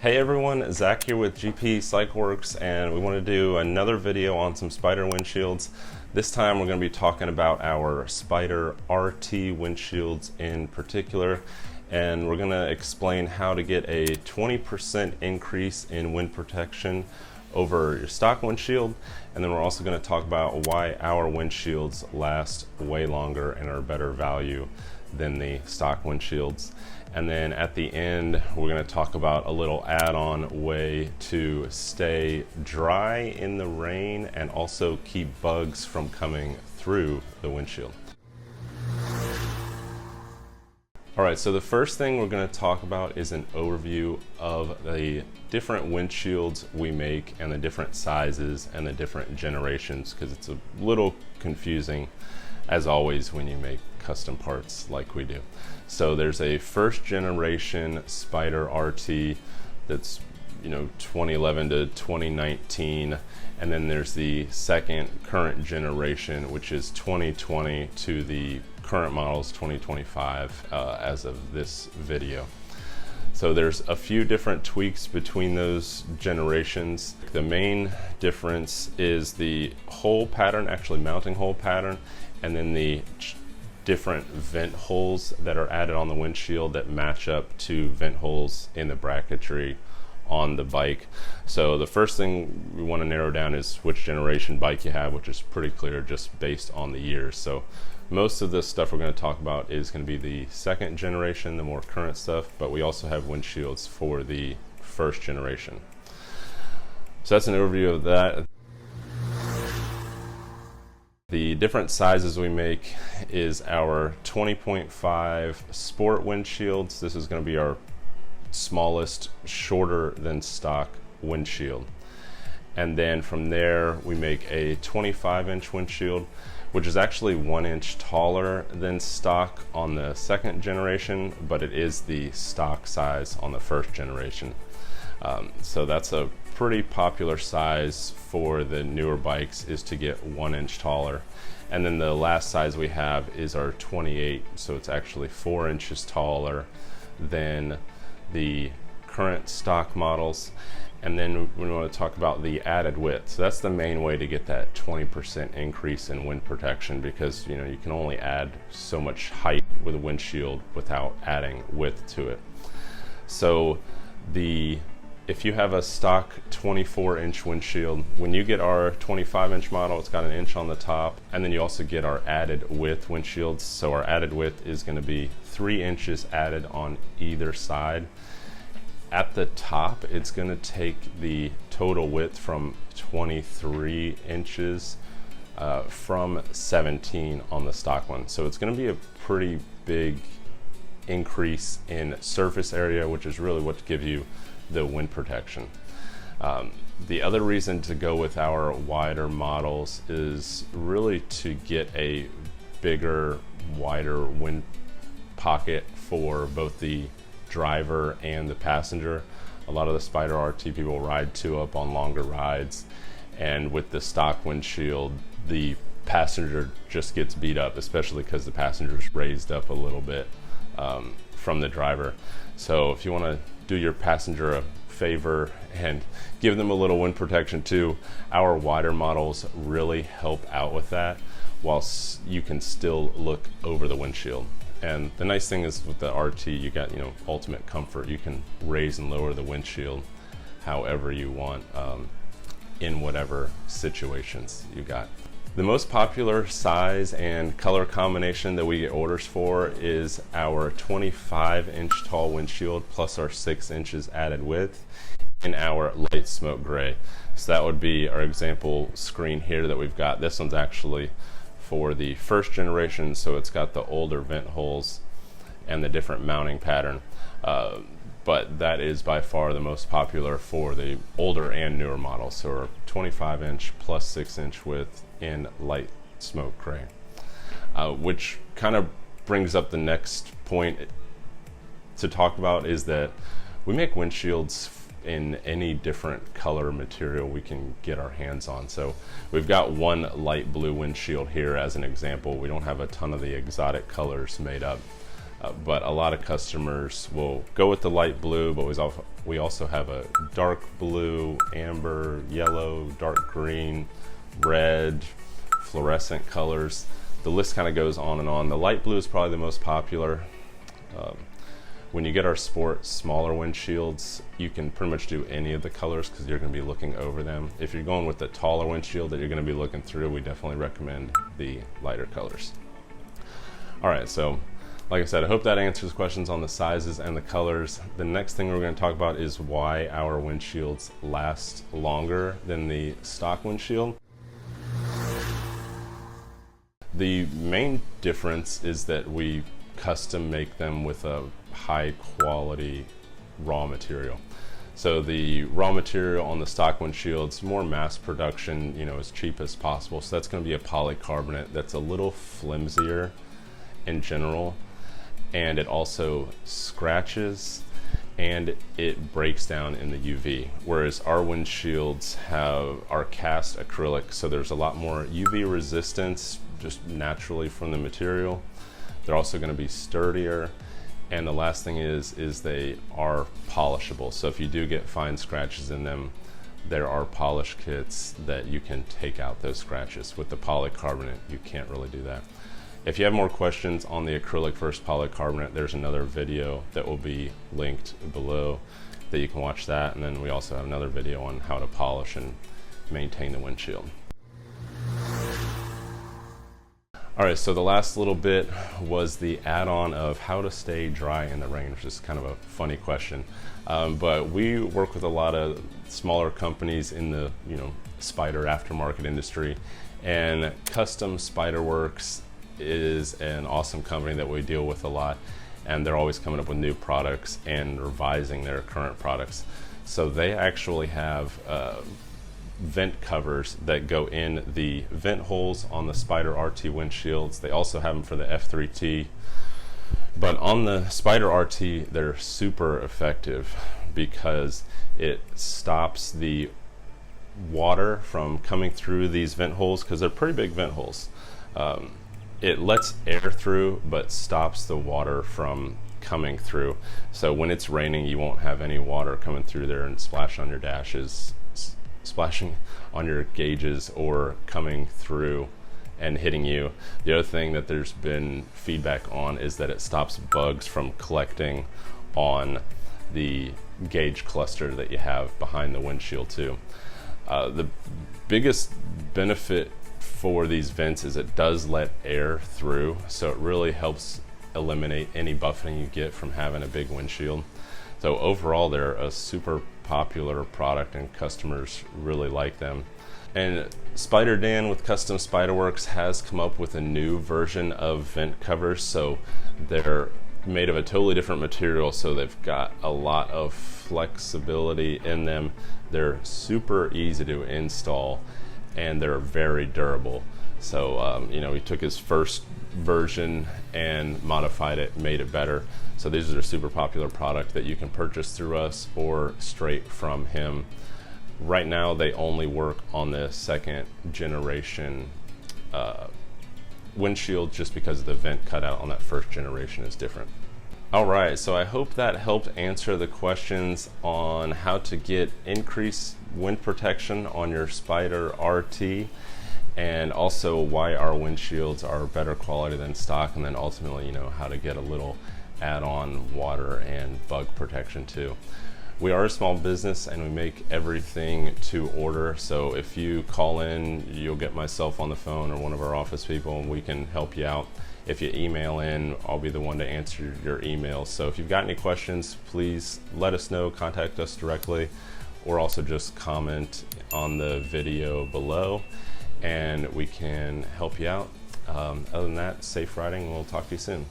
Hey everyone, Zach here with GP Cycleworks, and we want to do another video on some Spyder windshields. This time we're going to be talking about our Spyder RT windshields in particular, and we're going to explain how to get a 20% increase in wind protection over your stock windshield, and then we're also going to talk about why our windshields last way longer and are better value than the stock windshields. And then at the end, we're going to talk about a little add-on way to stay dry in the rain and also keep bugs from coming through the windshield. All right, so the first thing we're going to talk about is an overview of the different windshields we make and the different sizes and the different generations, because it's a little confusing as always when you make custom parts like we do. So there's a first generation Spyder RT that's 2011 to 2019, and then there's the second current generation, which is 2020 to the current models 2025 as of this video. So there's a few different tweaks between those generations. The main difference is the hole pattern, actually mounting hole pattern, and then the different vent holes that are added on the windshield that match up to vent holes in the bracketry on the bike. So the first thing we want to narrow down is which generation bike you have, which is pretty clear just based on the years. So most of the stuff we're going to talk about is going to be the second generation, the more current stuff, but we also have windshields for the first generation. So that's an overview of that. The different sizes we make is our 20.5 sport windshields. This is going to be our smallest, shorter than stock windshield. And then from there we make a 25-inch windshield, which is actually 1 inch taller than stock on the second generation, but it is the stock size on the first generation. So that's a pretty popular size for the newer bikes, is to get 1 inch taller. And then the last size we have is our 28, so it's actually 4 inches taller than the current stock models. And then we want to talk about the added width. So that's the main way to get that 20% increase in wind protection, because you can only add so much height with a windshield without adding width to it. So if you have a stock 24-inch windshield, when you get our 25-inch model, it's got 1 inch on the top, and then you also get our added width windshields. So our added width is going to be 3 inches added on either side. At the top, it's going to take the total width from 23 inches from 17 on the stock one. So it's going to be a pretty big increase in surface area, which is really what gives you the wind protection. The other reason to go with our wider models is really to get a bigger, wider wind pocket for both the driver and the passenger. A lot of the Spyder RT people ride 2 up on longer rides, and with the stock windshield, the passenger just gets beat up, especially because the passenger's raised up a little bit from the driver. So if you want to do your passenger a favor and give them a little wind protection too, our wider models really help out with that, whilst you can still look over the windshield. And the nice thing is with the RT, you got ultimate comfort. You can raise and lower the windshield however you want in whatever situations you got. The most popular size and color combination that we get orders for is our 25-inch tall windshield plus our 6 inches added width in our light smoke gray. So that would be our example screen here that we've got. This one's actually for the first generation, so it's got the older vent holes and the different mounting pattern. But that is by far the most popular for the older and newer models. So our 25-inch plus 6-inch width in light smoke gray, which kind of brings up the next point to talk about, is that we make windshields in any different color material we can get our hands on. So we've got one light blue windshield here as an example. We don't have a ton of the exotic colors made up, but a lot of customers will go with the light blue, but we also have a dark blue, amber, yellow, dark green, red, fluorescent colors. The list kind of goes on and on. The light blue is probably the most popular. When you get our sport smaller windshields, you can pretty much do any of the colors because you're going to be looking over them. If you're going with the taller windshield that you're going to be looking through, we definitely recommend the lighter colors. All right, so like I said, I hope that answers questions on the sizes and the colors. The next thing we're going to talk about is why our windshields last longer than the stock windshield. The main difference is that we custom make them with a high quality raw material. So the raw material on the stock windshields, more mass production, you know, as cheap as possible. So that's going to be a polycarbonate that's a little flimsier in general, and it also scratches and it breaks down in the UV, whereas our windshields are cast acrylic, so there's a lot more UV resistance just naturally from the material. They're also going to be sturdier, and the last thing is they are polishable. So if you do get fine scratches in them, there are polish kits that you can take out those scratches. With the polycarbonate, you can't really do that. If you have more questions on the acrylic versus polycarbonate, there's another video that will be linked below that you can watch that, and then we also have another video on how to polish and maintain the windshield. All right, so the last little bit was the add-on of how to stay dry in the rain, which is kind of a funny question. But we work with a lot of smaller companies in the Spyder aftermarket industry, and Custom Spyder Works is an awesome company that we deal with a lot, and they're always coming up with new products and revising their current products. So they actually have vent covers that go in the vent holes on the Spyder RT windshields. They also have them for the F3T, but on the Spyder RT they're super effective because it stops the water from coming through these vent holes, because they're pretty big vent holes. It lets air through but stops the water from coming through, so when it's raining you won't have any water coming through there and splash on your dashes, splashing on your gauges, or coming through and hitting you. The other thing that there's been feedback on is that it stops bugs from collecting on the gauge cluster that you have behind the windshield too. The biggest benefit for these vents is it does let air through, so it really helps eliminate any buffeting you get from having a big windshield. So overall they're a super popular product and customers really like them. And Spyder Dan with Custom Spyder Works has come up with a new version of vent covers. So they're made of a totally different material, so they've got a lot of flexibility in them. They're super easy to install and they're very durable. So he took his first version and modified it, made it better. So these are a super popular product that you can purchase through us or straight from him. Right now they only work on the second generation windshield, just because the vent cutout on that first generation is different. All right, so I hope that helped answer the questions on how to get increased wind protection on your Spyder RT, and also why our windshields are better quality than stock, and then ultimately how to get a little add-on water and bug protection too. We are a small business and we make everything to order, so if you call in, you'll get myself on the phone or one of our office people and we can help you out. If you email in, I'll be the one to answer your emails. So if you've got any questions, please let us know, contact us directly, or also just comment on the video below and we can help you out. Other than that, safe riding, and we'll talk to you soon.